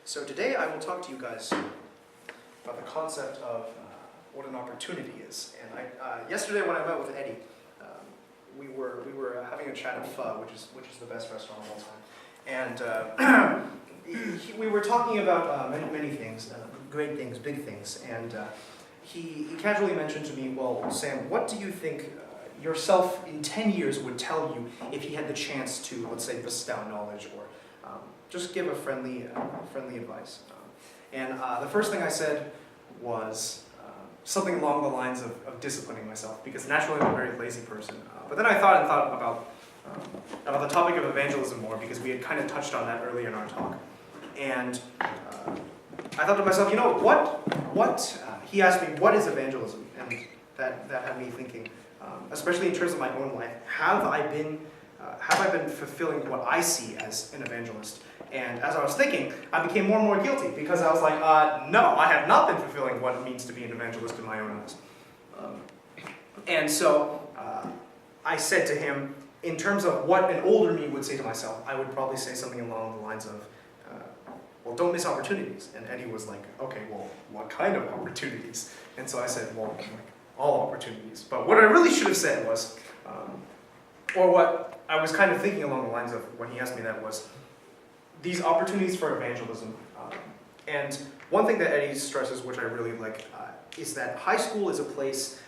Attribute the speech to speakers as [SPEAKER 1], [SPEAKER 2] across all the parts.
[SPEAKER 1] So today I will talk to you guys about the concept of what an opportunity is. And yesterday when I met with Eddie, we were having a chat at Pho, which is the best restaurant of all time. And we were talking about many things, great things, big things. And he casually mentioned to me, well, Sam, what do you think yourself in 10 years would tell you if he had the chance to, let's say, bestow knowledge or just give a friendly advice? And the first thing I said was something along the lines of disciplining myself, because naturally I'm a very lazy person. But then I thought about the topic of evangelism more, because we had kind of touched on that earlier in our talk. And I thought to myself, you know, he asked me, what is evangelism? And that had me thinking, especially in terms of my own life, have I been fulfilling what I see as an evangelist? And as I was thinking, I became more and more guilty, because I was like, no, I have not been fulfilling what it means to be an evangelist in my own eyes. And so I said to him, in terms of what an older me would say to myself, I would probably say something along the lines of, well, don't miss opportunities. And Eddie was like, okay, well, what kind of opportunities? And so I said, well, like, all opportunities. But what I really should have said was, or what I was kind of thinking along the lines of when he asked me that was, these opportunities for evangelism. And one thing that Eddie stresses, which I really like, is that high school is a place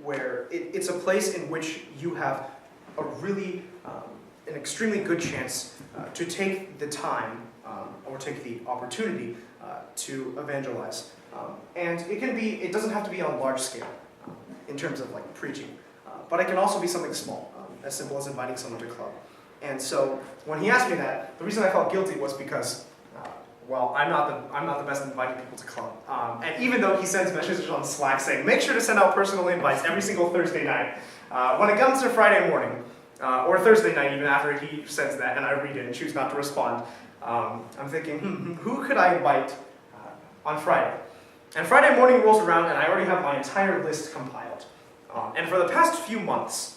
[SPEAKER 1] where it's a place in which you have a really, an extremely good chance to take the time or take the opportunity to evangelize. And it doesn't have to be on a large scale in terms of like preaching, but it can also be something small, as simple as inviting someone to club. And so when he asked me that, the reason I felt guilty was because, well, I'm not the best at inviting people to club. And even though he sends messages on Slack saying, make sure to send out personal invites every single Thursday night, when it comes to Friday morning, or Thursday night even after he sends that and I read it and choose not to respond, I'm thinking, who could I invite on Friday? And Friday morning rolls around and I already have my entire list compiled. And for the past few months,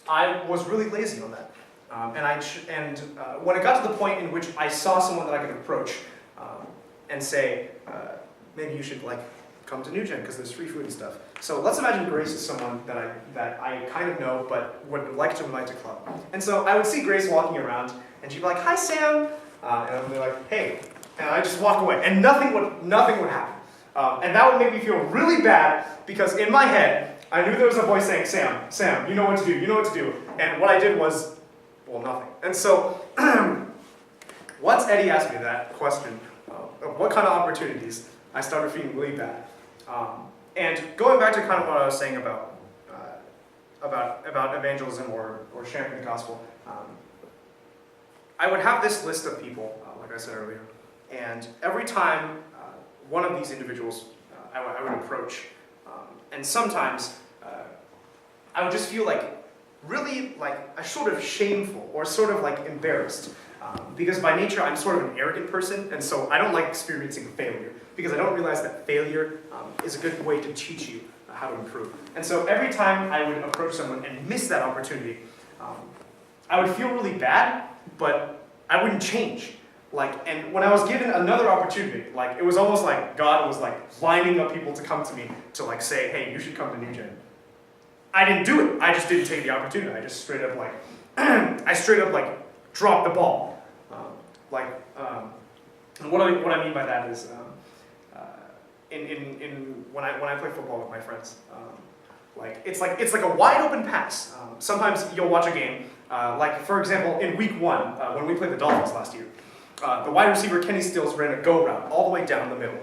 [SPEAKER 1] I was really lazy on that. And when it got to the point in which I saw someone that I could approach and say, maybe you should like come to New Gen because there's free food and stuff. So let's imagine Grace is someone that I kind of know but would like to invite to club. And so I would see Grace walking around and she'd be like, hi Sam, and I would be like, hey, and I just walk away and nothing would happen. And that would make me feel really bad because in my head, I knew there was a voice saying, Sam, you know what to do, you know what to do. And what I did was, well, nothing. And so, once Eddie asked me that question, of what kind of opportunities, I started feeling really bad. And going back to kind of what I was saying about evangelism or sharing the gospel, I would have this list of people, like I said earlier, and every time one of these individuals I would approach, and sometimes I would just feel like really like a sort of shameful or sort of like embarrassed, because by nature I'm sort of an arrogant person, and so I don't like experiencing failure because I don't realize that failure is a good way to teach you how to improve. And so every time I would approach someone and miss that opportunity, I would feel really bad, but I wouldn't change. And when I was given another opportunity, like it was almost like God was like lining up people to come to me to like say, hey, you should come to New Gen. I didn't do it. I just didn't take the opportunity. I just straight up dropped the ball. And what I mean by that is, when I play football with my friends, it's like a wide open pass. Sometimes you'll watch a game, like for example in week 1 when we played the Dolphins last year. The wide receiver Kenny Stills ran a go route all the way down the middle,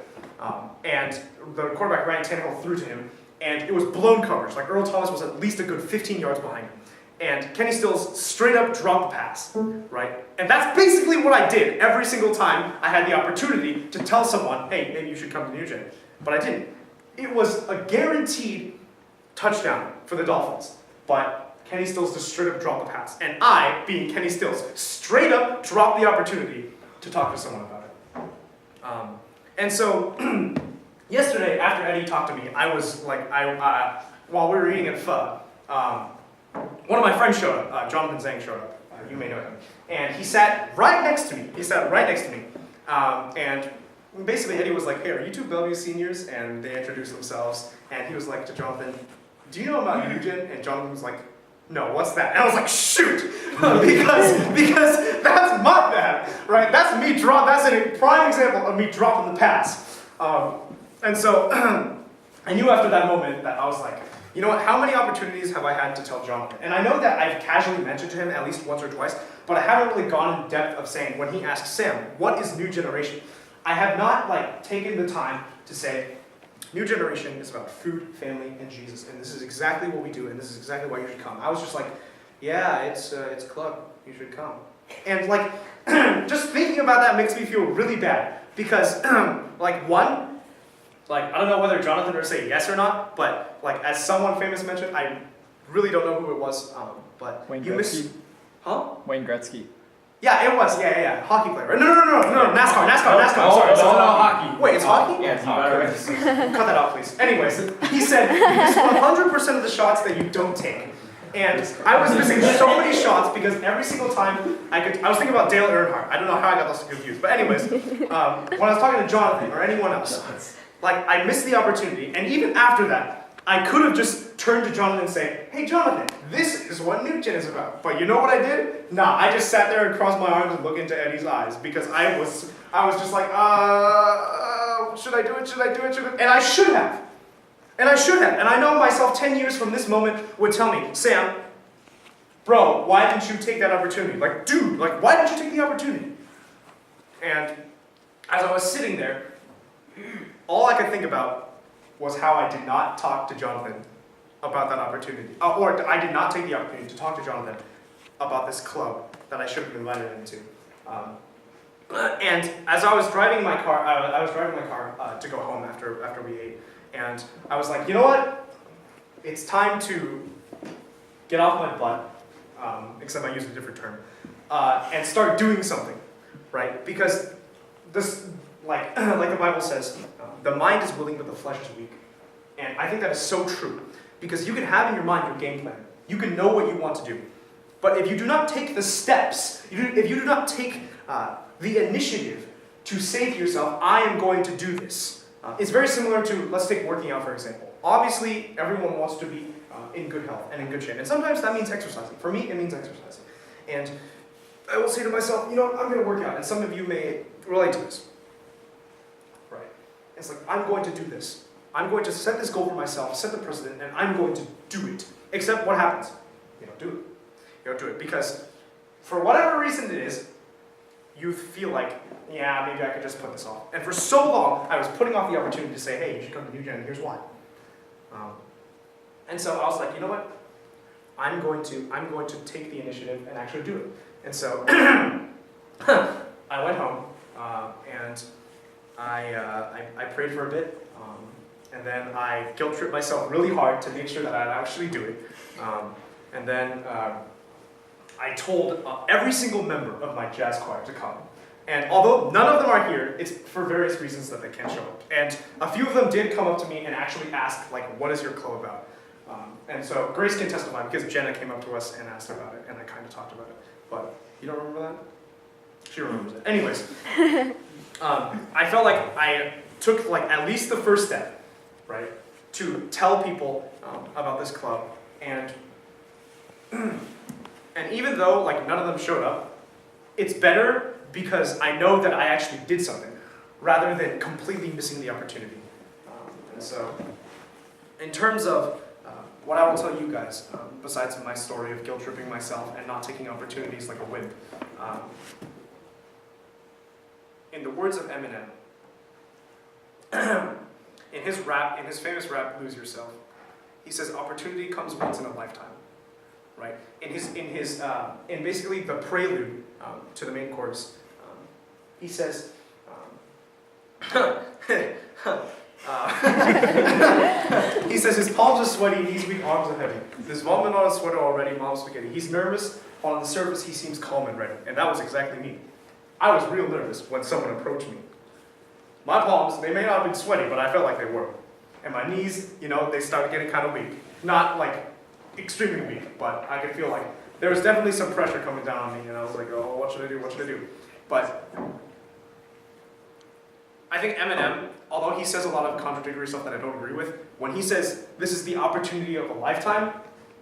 [SPEAKER 1] and the quarterback Ryan Tannehill threw to him. And it was blown coverage, like Earl Thomas was at least a good 15 yards behind him. And Kenny Stills straight up dropped the pass, right? And that's basically what I did every single time I had the opportunity to tell someone, hey, maybe you should come to New Gen. But I didn't. It was a guaranteed touchdown for the Dolphins, but Kenny Stills just straight up dropped the pass. And I, being Kenny Stills, straight up dropped the opportunity to talk to someone about it. And so, yesterday, after Eddie talked to me, I was like, while we were eating at Pho, one of my friends showed up. Jonathan Zhang showed up. You may know him. And he sat right next to me. And basically Eddie was like, hey, are you two Bellevue seniors? And they introduced themselves. And he was like to Jonathan, do you know about Eugen? And Jonathan was like, no, what's that? And I was like, shoot! because that's my bad, right? That's a prime example of me dropping the pass. And so I knew after that moment that I was like, you know what, how many opportunities have I had to tell Jonathan? And I know that I've casually mentioned to him at least once or twice, but I haven't really gone in depth of saying, when he asks Sam, what is New Generation? I have not taken the time to say, New Generation is about food, family, and Jesus, and this is exactly what we do, and this is exactly why you should come. I was just like, yeah, it's club, you should come. And just thinking about that makes me feel really bad, because I don't know whether Jonathan would say yes or not, but as someone famous mentioned, I really don't know who it was, but
[SPEAKER 2] Wayne
[SPEAKER 1] you
[SPEAKER 2] Gretzky.
[SPEAKER 1] Huh?
[SPEAKER 2] Wayne Gretzky.
[SPEAKER 1] Yeah, it was. Yeah. Hockey player. No. NASCAR.
[SPEAKER 3] Oh,
[SPEAKER 1] Sorry.
[SPEAKER 3] hockey.
[SPEAKER 1] Wait, it's hockey?
[SPEAKER 3] Yeah, it's hockey.
[SPEAKER 1] Cut that out, please. Anyways, he said you miss 100% of the shots that you don't take. And I was missing so many shots because every single time I was thinking about Dale Earnhardt. I don't know how I got those confused. But anyways, when I was talking to Jonathan or anyone else, I missed the opportunity. And even after that, I could have just turned to Jonathan and say, hey Jonathan, this is what New Gen is about. But you know what I did? Nah, I just sat there and crossed my arms and looked into Eddie's eyes because I was just like, should I do it? And I should have. And I know myself 10 years from this moment would tell me, Sam, bro, why didn't you take that opportunity? Dude, why didn't you take the opportunity? And as I was sitting there, all I could think about was how I did not talk to Jonathan about that opportunity. Or I did not take the opportunity to talk to Jonathan about this club that I should have invited him into. And as I was driving my car, to go home after we ate, and I was like, you know what? It's time to get off my butt, except I used a different term, and start doing something, right? Because this, like the Bible says, the mind is willing, but the flesh is weak. And I think that is so true. Because you can have in your mind your game plan. You can know what you want to do. But if you do not take the steps, if you do not take the initiative to say to yourself, I am going to do this. It's very similar to, let's take working out for example. Obviously, everyone wants to be in good health and in good shape. And sometimes that means exercising. For me, it means exercising. And I will say to myself, you know what, I'm going to work out. And some of you may relate to this. Right? It's like, I'm going to do this. I'm going to set this goal for myself, set the precedent, and I'm going to do it. Except what happens? You don't do it. You don't do it because for whatever reason it is, you feel like, yeah, maybe I could just put this off. And for so long, I was putting off the opportunity to say, hey, you should come to New Gen, and here's why. And so I was like, you know what? I'm going to take the initiative and actually do it. And so I went home and I prayed for a bit. And then I guilt-tripped myself really hard to make sure that I'd actually do it. And then I told every single member of my jazz choir to come. And although none of them are here, it's for various reasons that they can't show up. And a few of them did come up to me and actually ask, what is your club about? And so Grace can testify because Jenna came up to us and asked about it, and I kind of talked about it. But you don't remember that? She remembers it. Anyways, I felt like I took at least the first step, right, to tell people about this club, and even though none of them showed up, it's better because I know that I actually did something, rather than completely missing the opportunity. And so, in terms of what I will tell you guys, besides my story of guilt-tripping myself and not taking opportunities like a wimp, in the words of Eminem, in his famous rap, Lose Yourself, he says opportunity comes once in a lifetime, right? In basically the prelude to the main chorus, he says, he says his palms are sweaty, knees weak, arms are heavy. There's vomit on his sweater already, mom's spaghetti. He's nervous, on the surface he seems calm and ready. And that was exactly me. I was real nervous when someone approached me. My palms, they may not have been sweaty, but I felt like they were. And my knees, they started getting kind of weak. Not extremely weak, but I could feel like there was definitely some pressure coming down on me, and I was like, oh, what should I do, what should I do? But I think Eminem, although he says a lot of contradictory stuff that I don't agree with, when he says this is the opportunity of a lifetime,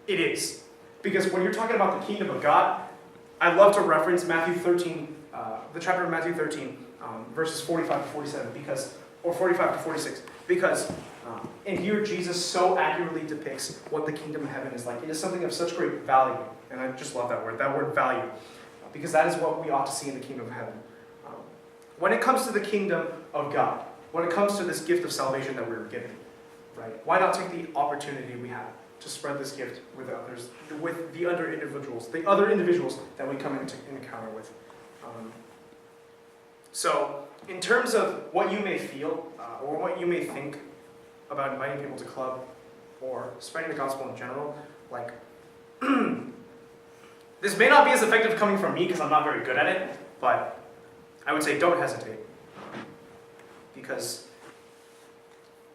[SPEAKER 1] it is. Because when you're talking about the kingdom of God, I love to reference Matthew 13, the chapter of Matthew 13, verses 45 to 47, or 45 to 46, because in here Jesus so accurately depicts what the kingdom of heaven is like. It is something of such great value, and I just love that word value, because that is what we ought to see in the kingdom of heaven. When it comes to the kingdom of God, when it comes to this gift of salvation that we were given, right? Why not take the opportunity we have to spread this gift with others, with the other individuals that we come into encounter with? So, in terms of what you may feel, or what you may think about inviting people to club, or spreading the gospel in general, like, this may not be as effective coming from me because I'm not very good at it, but I would say don't hesitate. Because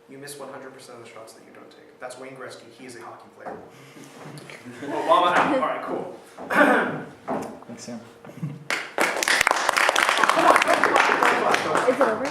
[SPEAKER 1] you miss 100% of the shots that you don't take. That's Wayne Gretzky. He is a hockey player. Obama out. All right, cool.
[SPEAKER 2] Thanks, Sam.
[SPEAKER 3] Is it over?